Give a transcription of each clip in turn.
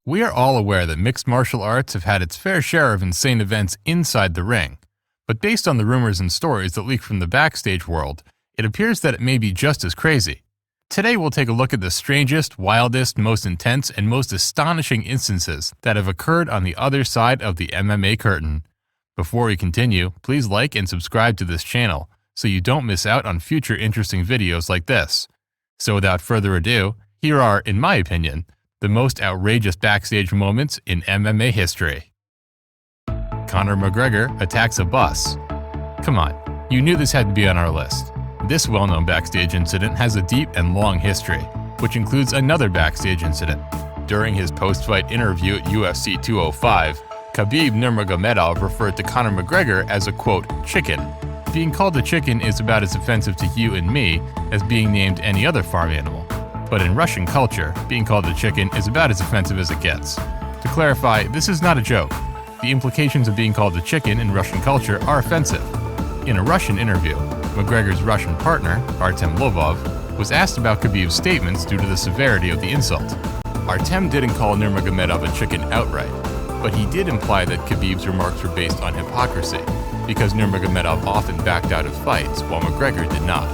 We are all aware that mixed martial arts have had its fair share of insane events inside the ring, but based on the rumors and stories that leak from the backstage world, it appears that it may be just as crazy. Today we'll take a look at the strangest, wildest, most intense, and most astonishing instances that have occurred on the other side of the MMA curtain. Before we continue, please like and subscribe to this channel so you don't miss out on future interesting videos like this. So without further ado, here are, in my opinion, the most outrageous backstage moments in MMA history. Conor McGregor attacks a bus. Come on, you knew this had to be on our list. This well-known backstage incident has a deep and long history, which includes another backstage incident. During his post-fight interview at UFC 205, Khabib Nurmagomedov referred to Conor McGregor as a, quote, chicken. Being called a chicken is about as offensive to you and me as being named any other farm animal. But in Russian culture, being called a chicken is about as offensive as it gets. To clarify, this is not a joke. The implications of being called a chicken in Russian culture are offensive. In a Russian interview, McGregor's Russian partner, Artem Lobov, was asked about Khabib's statements due to the severity of the insult. Artem didn't call Nurmagomedov a chicken outright, but he did imply that Khabib's remarks were based on hypocrisy, because Nurmagomedov often backed out of fights while McGregor did not.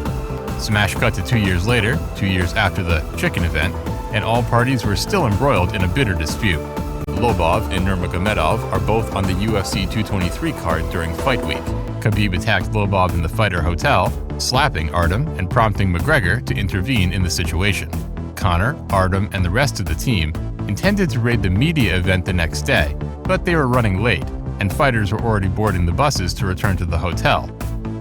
Smash cut to 2 years later, 2 years after the chicken event, and all parties were still embroiled in a bitter dispute. Lobov and Nurmagomedov are both on the UFC 223 card during fight week. Khabib attacked Lobov in the fighter hotel, slapping Artem and prompting McGregor to intervene in the situation. Conor, Artem, and the rest of the team intended to raid the media event the next day, but they were running late, and fighters were already boarding the buses to return to the hotel.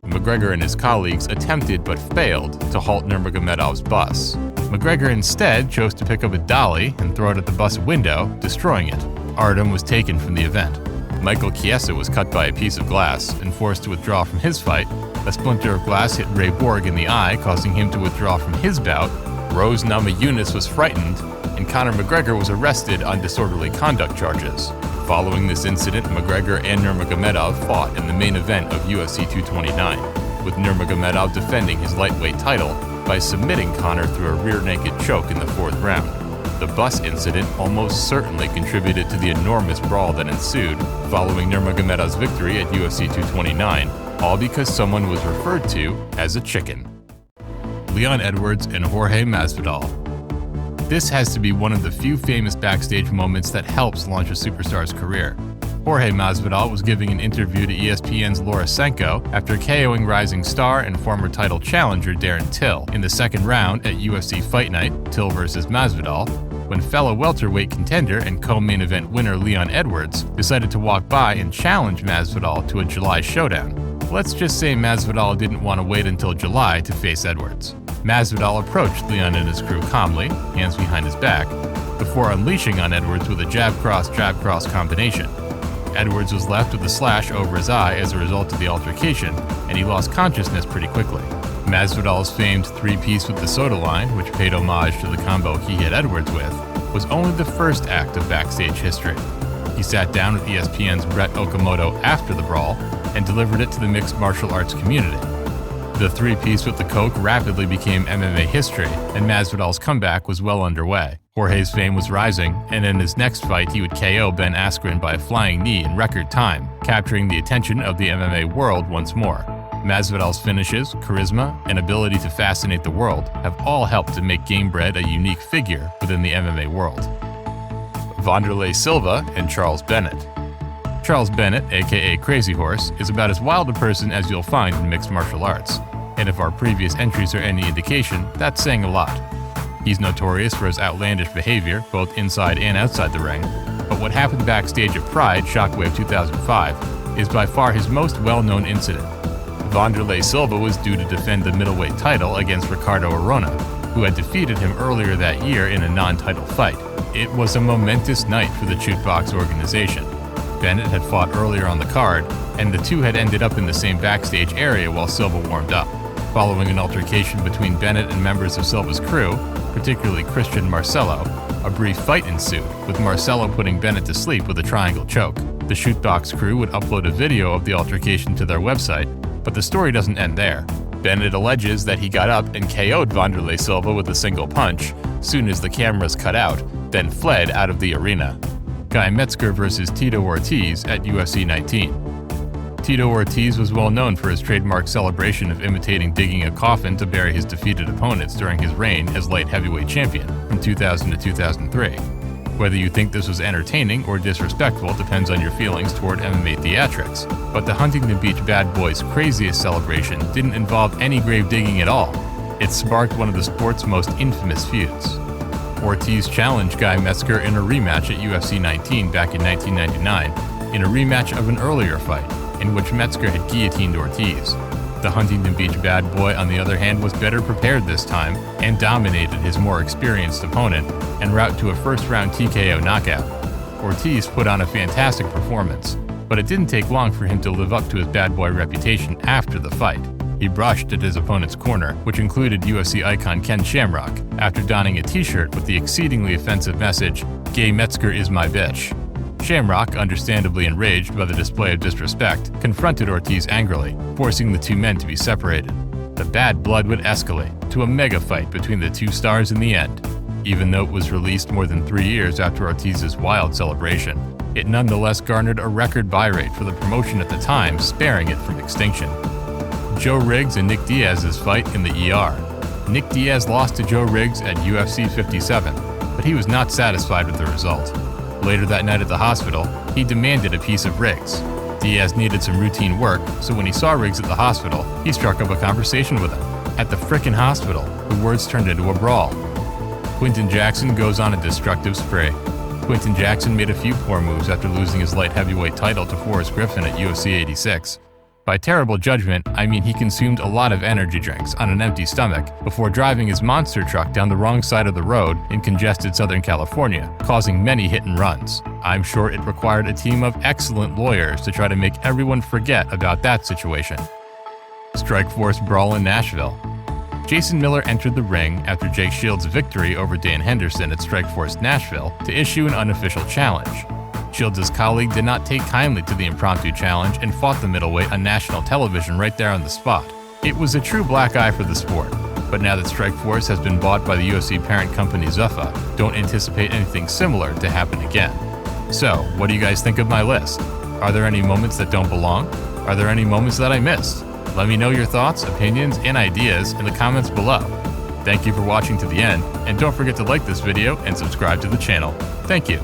McGregor and his colleagues attempted but failed to halt Nurmagomedov's bus. McGregor instead chose to pick up a dolly and throw it at the bus window, destroying it. Artem was taken from the event. Michael Chiesa was cut by a piece of glass and forced to withdraw from his fight. A splinter of glass hit Ray Borg in the eye, causing him to withdraw from his bout. Rose Namajunas was frightened, and Conor McGregor was arrested on disorderly conduct charges. Following this incident, McGregor and Nurmagomedov fought in the main event of UFC 229, with Nurmagomedov defending his lightweight title by submitting Conor through a rear naked choke in the fourth round. The bus incident almost certainly contributed to the enormous brawl that ensued following Nurmagomedov's victory at UFC 229, all because someone was referred to as a chicken. Leon Edwards and Jorge Masvidal. This has to be one of the few famous backstage moments that helps launch a superstar's career. Jorge Masvidal was giving an interview to ESPN's Laura Senko after KOing rising star and former title challenger Darren Till in the second round at UFC Fight Night, Till vs. Masvidal, when fellow welterweight contender and co-main event winner Leon Edwards decided to walk by and challenge Masvidal to a July showdown. Let's just say Masvidal didn't want to wait until July to face Edwards. Masvidal approached Leon and his crew calmly, hands behind his back, before unleashing on Edwards with a jab-cross combination. Edwards was left with a slash over his eye as a result of the altercation, and he lost consciousness pretty quickly. Masvidal's famed three-piece with the soda line, which paid homage to the combo he hit Edwards with, was only the first act of backstage history. He sat down with ESPN's Brett Okamoto after the brawl and delivered it to the mixed martial arts community. The three-piece with the Coke rapidly became MMA history, and Masvidal's comeback was well underway. Jorge's fame was rising, and in his next fight he would KO Ben Askren by a flying knee in record time, capturing the attention of the MMA world once more. Masvidal's finishes, charisma, and ability to fascinate the world have all helped to make Gamebred a unique figure within the MMA world. Wanderlei Silva and Charles Bennett. Charles Bennett, aka Crazy Horse, is about as wild a person as you'll find in mixed martial arts, and if our previous entries are any indication, that's saying a lot. He's notorious for his outlandish behavior, both inside and outside the ring, but what happened backstage at Pride Shockwave 2005 is by far his most well-known incident. Wanderlei Silva was due to defend the middleweight title against Ricardo Arona, who had defeated him earlier that year in a non-title fight. It was a momentous night for the Shootbox organization. Bennett had fought earlier on the card, and the two had ended up in the same backstage area while Silva warmed up. Following an altercation between Bennett and members of Silva's crew, particularly Christian Marcello, a brief fight ensued, with Marcello putting Bennett to sleep with a triangle choke. The Shootbox crew would upload a video of the altercation to their website, but the story doesn't end there. Bennett alleges that he got up and KO'd Wanderlei Silva with a single punch soon as the cameras cut out, then fled out of the arena. Guy Metzger vs. Tito Ortiz at UFC 19. Tito Ortiz was well known for his trademark celebration of imitating digging a coffin to bury his defeated opponents during his reign as light heavyweight champion from 2000 to 2003. Whether you think this was entertaining or disrespectful depends on your feelings toward MMA theatrics, but the Huntington Beach Bad Boys' craziest celebration didn't involve any grave digging at all. It sparked one of the sport's most infamous feuds. Ortiz challenged Guy Metzger in a rematch at UFC 19 back in 1999, in a rematch of an earlier fight, in which Metzger had guillotined Ortiz. The Huntington Beach Bad Boy, on the other hand, was better prepared this time and dominated his more experienced opponent en route to a first-round TKO knockout. Ortiz put on a fantastic performance, but it didn't take long for him to live up to his bad boy reputation after the fight. He brushed at his opponent's corner, which included UFC icon Ken Shamrock, after donning a t-shirt with the exceedingly offensive message, "Gay Metzger is my bitch." Shamrock, understandably enraged by the display of disrespect, confronted Ortiz angrily, forcing the two men to be separated. The bad blood would escalate to a mega fight between the two stars in the end. Even though it was released more than 3 years after Ortiz's wild celebration, it nonetheless garnered a record buy rate for the promotion at the time, sparing it from extinction. Joe Riggs and Nick Diaz's fight in the ER. Nick Diaz lost to Joe Riggs at UFC 57, but he was not satisfied with the result. Later that night at the hospital, he demanded a piece of Riggs. Diaz needed some routine work, so when he saw Riggs at the hospital, he struck up a conversation with him. At the frickin' hospital, the words turned into a brawl. Quinton Jackson goes on a destructive spree. Quinton Jackson made a few poor moves after losing his light heavyweight title to Forrest Griffin at UFC 86. By terrible judgment, I mean he consumed a lot of energy drinks on an empty stomach before driving his monster truck down the wrong side of the road in congested Southern California, causing many hit and runs. I'm sure it required a team of excellent lawyers to try to make everyone forget about that situation. Strikeforce brawl in Nashville. Jason Miller entered the ring after Jake Shields' victory over Dan Henderson at Strikeforce Nashville to issue an unofficial challenge. Shields' colleague did not take kindly to the impromptu challenge and fought the middleweight on national television right there on the spot. It was a true black eye for the sport, but now that Strikeforce has been bought by the UFC parent company Zuffa, don't anticipate anything similar to happen again. So, what do you guys think of my list? Are there any moments that don't belong? Are there any moments that I missed? Let me know your thoughts, opinions, and ideas in the comments below. Thank you for watching to the end, and don't forget to like this video and subscribe to the channel. Thank you.